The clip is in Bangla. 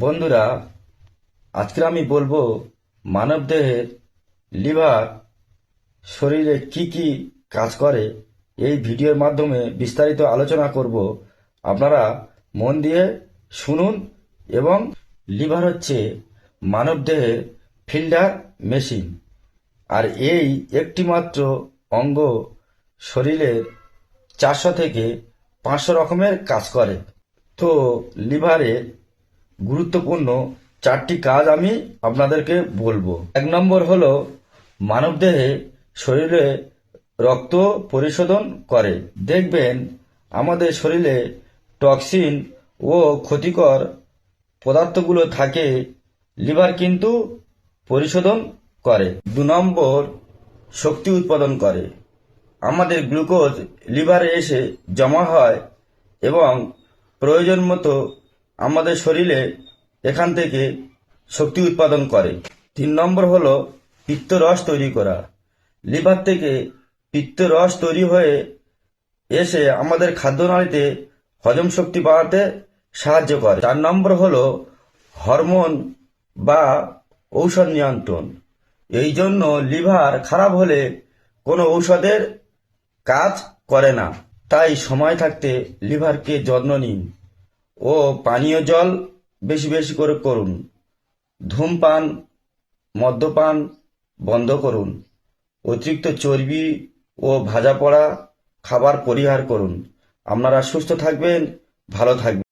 বন্ধুরা, আজকে আমি বলবো মানবদেহের লিভার শরীরে কি কি কাজ করে। এই ভিডিওর মাধ্যমে বিস্তারিত আলোচনা করব। আপনারা মন দিয়ে শুনুন। এবং লিভার হচ্ছে মানবদেহের ফিল্টার মেশিন, আর এই একটিমাত্র অঙ্গ শরীরের 400 থেকে 500 রকমের কাজ করে। তো লিভারের গুরুত্বপূর্ণ 4টি কাজ আমি আপনাদেরকে বলবো। 1 নম্বর হলো মানবদেহে শরীরে রক্ত পরিশোধন করে। দেখবেন আমাদের শরীরে টক্সিন ও ক্ষতিকর পদার্থগুলো থাকে, লিভার কিন্তু পরিশোধন করে। 2 নম্বর, শক্তি উৎপাদন করে। আমাদের গ্লুকোজ লিভারে এসে জমা হয় এবং প্রয়োজন মতো আমাদের শরীরে এখান থেকে শক্তি উৎপাদন করে। 3 নম্বর হলো পিত্তরস তৈরি করা। লিভার থেকে পিত্তরস তৈরি হয়ে এসে আমাদের খাদ্যনালীতে হজম শক্তি বাড়াতে সাহায্য করে। 4 নম্বর হলো হরমোন বা ঔষধ নিয়ন্ত্রণ। এই জন্য লিভার খারাপ হলে কোনো ঔষধের কাজ করে না। তাই সময় থাকতে লিভারকে যত্ন নিন ও পানীয় জল বেশি বেশি করে করুন। ধূমপান, মদ্যপান বন্ধ করুন। অতিরিক্ত চর্বি ও ভাজা পোড়া খাবার পরিহার করুন। আপনারা সুস্থ থাকবেন, ভালো থাকবেন।